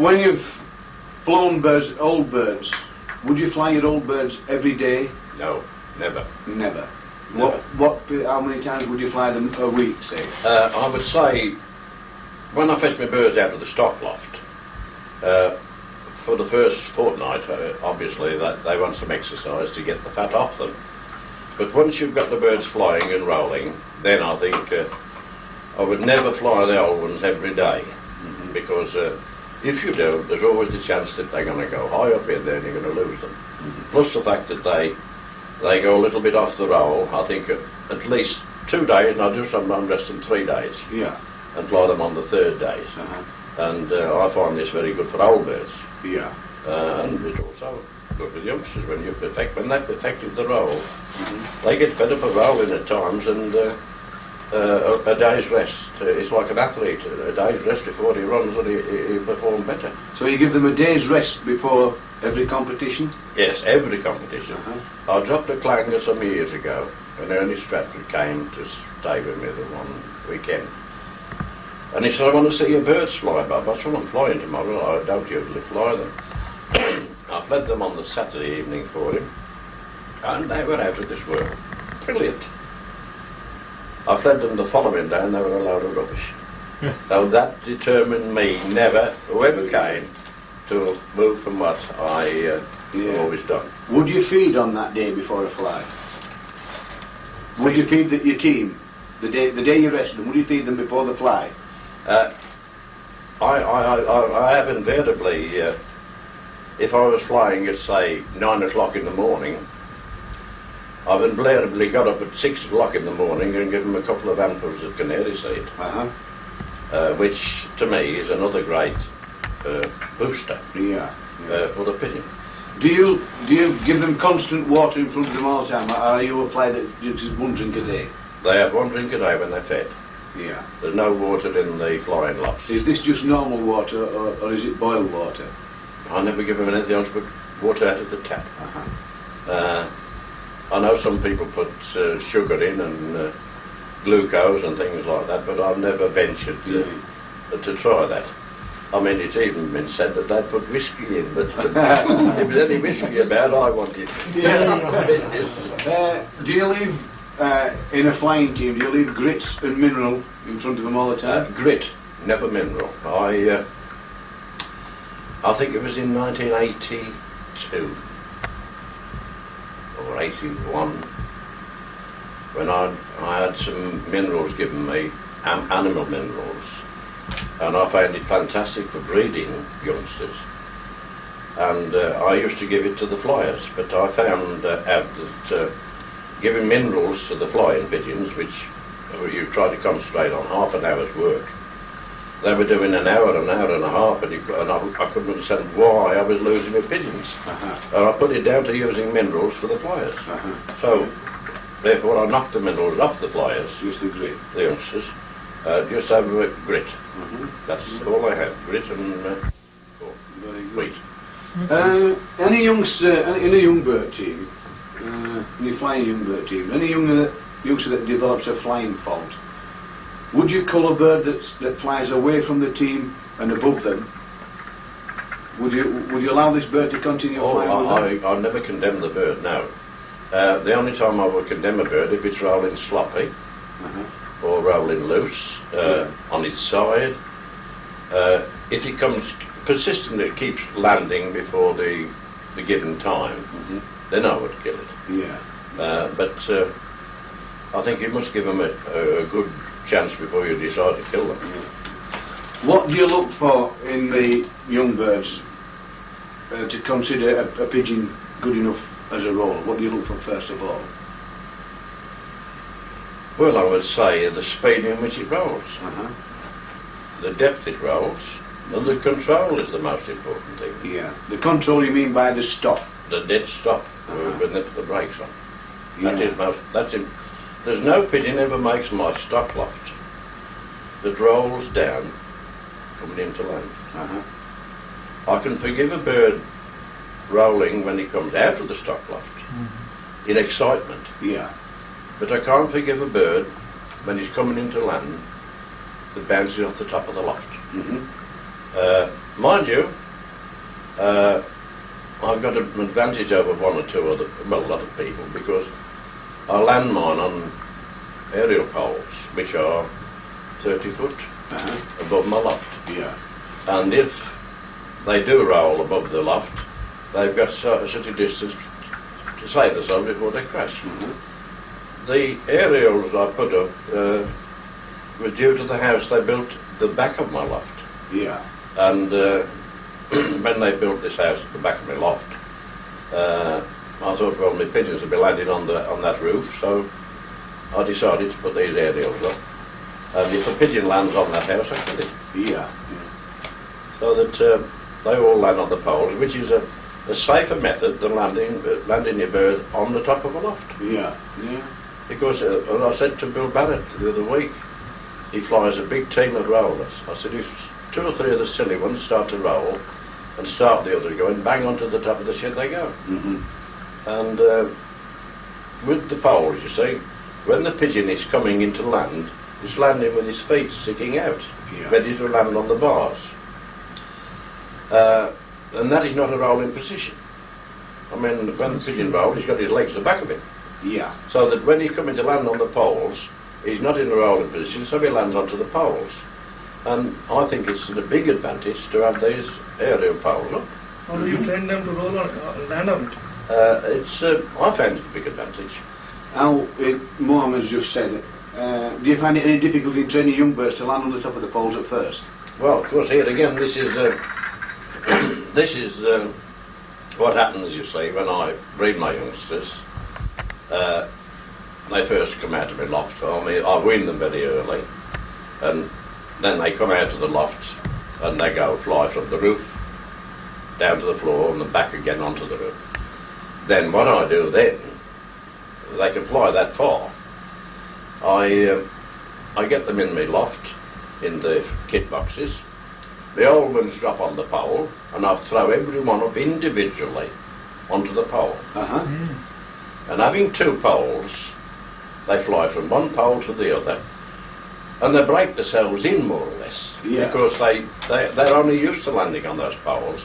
When you've flown birds, old birds, would you fly your old birds every day? No, never. Never. Never. How many times would you fly them a week, say? I would say, when I fetch my birds out of the stock loft, for the first fortnight, obviously, that they want some exercise to get the fat off them. But once you've got the birds flying and rolling, then I think I would never fly the old ones every day, because if you do, there's always the chance that they're going to go high up in there and you're going to lose them. Plus the fact that they go a little bit off the roll. I think at least 2 days, and I do sometimes less than 3 days, and fly them on the third days. And I find this very good for old birds. And it's also good with youngsters when they've perfected the roll. They get fed up of rolling at times, and a day's rest. It's like an athlete. A day's rest before he runs, and he performs better. So you give them a day's rest before every competition? Yes, every competition. I dropped a clanger some years ago when Ernie Stratford came to stay with me the one weekend. And he said, I want to see your birds fly, Bob. I said, I'm flying tomorrow. I don't usually fly them. I fled them on the Saturday evening for him, and they were out of this world. Brilliant. I fled them the following day, and they were a load of rubbish. So that determined me never, whoever came, to move from what I have always done. Would you feed on that day before a fly? Would you feed your team the day you rested them? Would you feed them before the fly? I have invariably, if I was flying at say 9 o'clock in the morning, I've invariably got up at 6 o'clock in the morning and given them a couple of handfuls of canary seed, which to me is another great booster for the pigeon. Do you give them constant water in front of them all the time, or are you a fly that just one drink a day? They have one drink a day when they're fed. There's no water in the flying lofts. Is this just normal water, or is it boiled water? I never give them anything else but water out of the tap. I know some people put sugar in and glucose and things like that, but I've never ventured to try that. I mean, it's even been said that they put whiskey in, but if there's any whiskey about, I want it. Do you leave, in a flying team, do you leave grits and mineral in front of them all the time? Grit, never mineral. I think it was in 1982 or 81 when I had some minerals given me, animal minerals, and I found it fantastic for breeding youngsters, and I used to give it to the flyers, but I found out that giving minerals to the flying pigeons, which you try to concentrate on half an hour's work, they were doing an hour and a half, and I couldn't understand why I was losing my pigeons. And I put it down to using minerals for the flyers. So, therefore, I knocked the minerals off the flyers. Just the grit? The youngsters. Just over grit. That's all I have, grit and wheat. In a young bird team, in a flying young bird team, any youngster that develops a flying fault, would you cull a bird that flies away from the team and above them? Would you allow this bird to continue flying with them? I never condemn the bird, no. The only time I would condemn a bird if it's rolling sloppy or rolling loose on its side. If it comes persistently, it keeps landing before the given time, then I would kill it. But I think you must give them a good chance before you decide to kill them. What do you look for in the young birds to consider a pigeon good enough as a roller? What do you look for first of all? Well, I would say the speed in which it rolls, the depth it rolls, and the control is the most important thing. The control you mean by the stop? The dead stop, when they put the brakes on. There's no pigeon ever makes my stock loft that rolls down coming into land. I can forgive a bird rolling when he comes out of the stock loft in excitement. But I can't forgive a bird when he's coming into land that bounces off the top of the loft. Mind you, I've got an advantage over one or two other, well, a lot of people, because I land mine on aerial poles, which are 30 foot above my loft. Yeah. And if they do roll above the loft, they've got such a distance to save themselves before they crash. The aerials I put up was due to the house they built the back of my loft. Yeah. And when they built this house at the back of my loft, I thought, well, my pigeons would be landing on that roof, so I decided to put these aerials up. And if a pigeon lands on that house, I kill it. Yeah. So that they all land on the poles, which is a safer method than landing your bird on the top of a loft. Yeah. Yeah. Because, as I said to Bill Barrett the other week, he flies a big team of rollers. I said, if 2 or 3 of the silly ones start to roll and start the others going, bang onto the top of the shed they go. And with the poles, you see, when the pigeon is coming into land, it's landing with his feet sticking out, ready to land on the bars. And that is not a rolling position. I mean, when the pigeon rolls, he's got his legs at the back of him. Yeah. So that when he's coming to land on the poles, he's not in a rolling position, so he lands onto the poles. And I think it's a big advantage to have these aerial poles up. How do you train them to roll on land on it? I find it a big advantage. Now, Mohamed's just said it. Do you find it any difficulty in training young birds to land on the top of the poles at first? Well, of course, here again, this is what happens, you see, when I breed my youngsters. They first come out of my loft. I wean them very early, and then they come out of the loft and they go fly from the roof down to the floor and then back again onto the roof. Then what I do then, they can fly that far. I get them in my loft in the kit boxes. The old ones drop on the pole, and I throw every one up individually onto the pole. And having 2 poles, they fly from one pole to the other, and they break themselves in more or less, because they're only used to landing on those poles,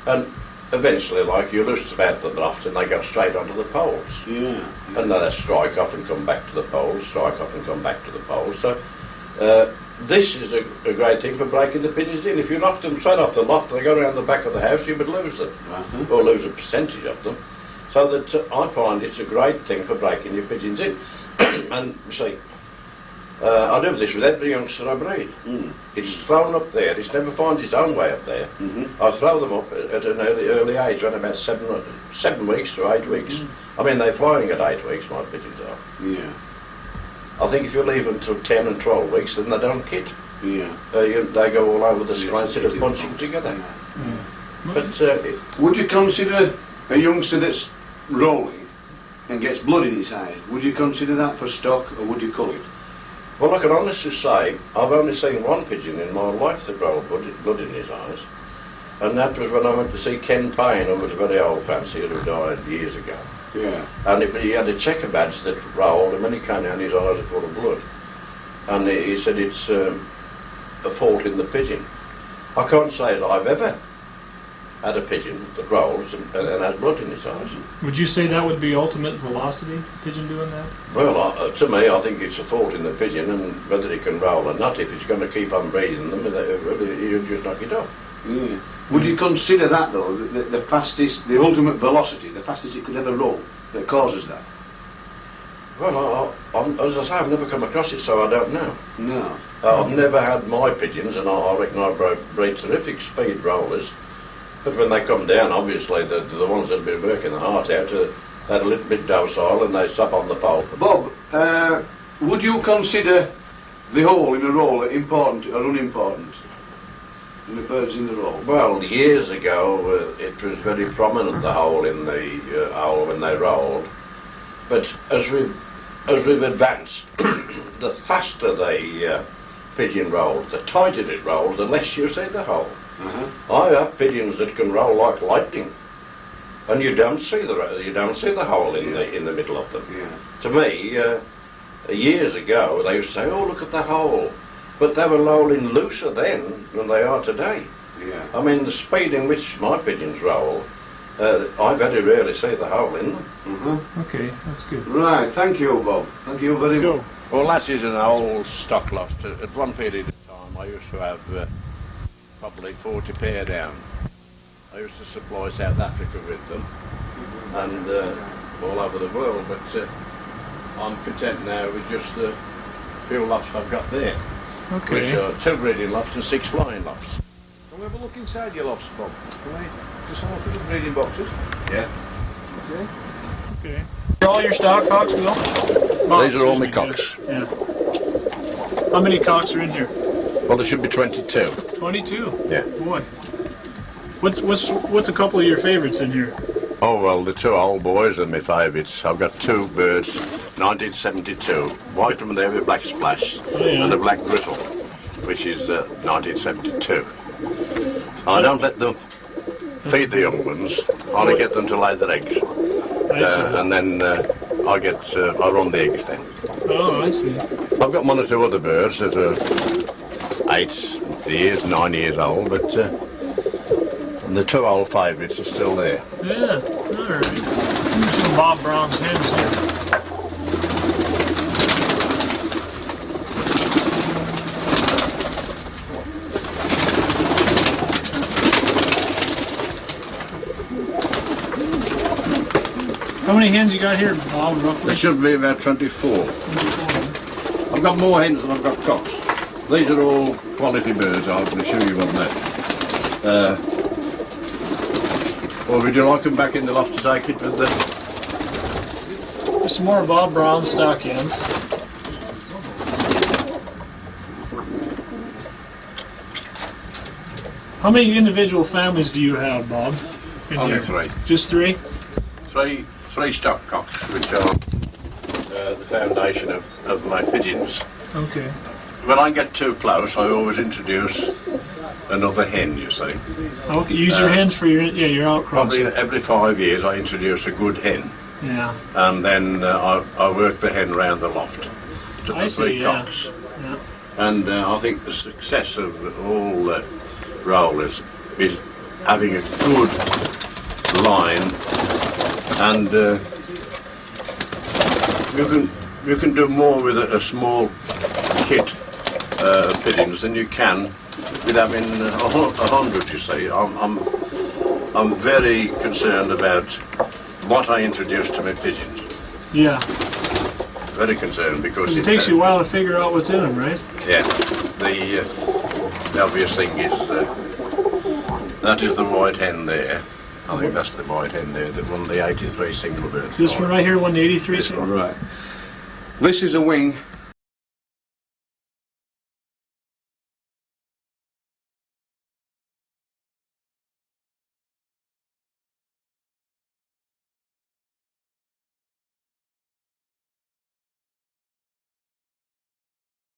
and eventually, like, you loose them out the loft and they go straight onto the poles. And then they strike off and come back to the poles, strike off and come back to the poles. So this is a great thing for breaking the pigeons in. If you knocked them straight off the loft and they go around the back of the house, you would lose them, or lose a percentage of them. So that I find it's a great thing for breaking your pigeons in. And you see, I do this with every youngster I breed. It's thrown up there, it's never finds its own way up there. I throw them up at an early age, when about 7 weeks to 8 weeks. I mean, they're flying at 8 weeks, my pigeons are. I think if you leave them till 10 and 12 weeks, then they don't kit. They go all over the sky instead of bunching together. But would you consider a youngster that's rolling and gets blood in his eyes, would you consider that for stock, or would you cull it? Well, I can honestly say I've only seen one pigeon in my life that rolled blood in his eyes, and that was when I went to see Ken Payne, who was a very old fancier who died years ago. And if he had a checker badge that rolled, and when he came down, his eyes were full of blood. And he said it's a fault in the pigeon. I can't say that I've ever had a pigeon that rolls and has blood in its eyes. Would you say that would be ultimate velocity, pigeon doing that? Well, to me, I think it's a fault in the pigeon, and whether it can roll or not, if it's going to keep on breathing them, you'll just knock it off. Would you consider that, though, the fastest, the ultimate velocity, the fastest it could ever roll, that causes that? Well, as I say, I've never come across it, so I don't know. No. I've never had my pigeons, and I reckon I breed terrific speed rollers. But when they come down, obviously, the ones that have been working the heart out, they're a little bit docile and they stop on the pole. Bob, would you consider the hole in a roller important or unimportant in the birds in the roll? Well, years ago, it was very prominent, the hole in the owl when they rolled. But as we've advanced, the faster the pigeon rolls, the tighter it rolls, the less you see the hole. I have pigeons that can roll like lightning, and you don't see the hole in the middle of them. To me, years ago, they used to say, "Oh, look at the hole," but they were rolling looser then than they are today. Yeah. I mean, the speed in which my pigeons roll, I very rarely see the hole in them. Uh-huh. Okay, that's good. Right, thank you, Bob. Thank you very much. Go. Well, that is an old stock loft. At one period of time, I used to have probably 40 pair down. I used to supply South Africa with them and all over the world, but I'm content now with just the few lofts I've got there, Okay. which are 2 breeding lofts and 6 flying lofts. Can we have a look inside your lofts, Bob? Can we just have a look at the breeding boxes? Yeah. Okay. Okay. Are all your stock cocks, Bill? These are all my cocks. Yeah. How many cocks are in here? Well, there should be 22. 22. Yeah. Boy. What's a couple of your favorites in here? Oh, well, the 2 old boys are my favourites. I've got 2 birds, 1972. White one there with black splash, Oh, yeah. and a black grizzle, which is 1972. I don't let them feed the young ones. I only get them to lay their eggs, I see. and then I run the eggs then. Oh, I see. I've got 1 or 2 other birds that are 8 years, 9 years old, but the 2 old favourites are still there. Yeah. All right. Here's some Bob Brown's hens here. How many hens you got here, Bob, roughly? There should be about 24. I've got more hens than I've got cocks. These are all quality birds, I can assure you on that. Well, would you like them back in the loft to take it with the... There's some more Bob Brown stock hens. How many individual families do you have, Bob? in Only here? 3. Just 3? Three stock cocks, which are the foundation of my pigeons. Okay. When I get too close, I always introduce another hen, you see. Okay. Use your hens for your outcrops. Probably every 5 years I introduce a good hen, Yeah. and then I work the hen round the loft to I the see, 3 yeah. cocks. Yeah. And I think the success of all rollers is having a good line, and you can do more with a small kit of pigeons than you can with having 100. You see, I'm very concerned about what I introduce to my pigeons. Yeah. Very concerned because It takes you a while to figure out what's in them, right? Yeah, the obvious thing is that is the white hen there. I think that's the white hen there that won the 83 single bird. This one right here won the 83. This one. Right. This is a wing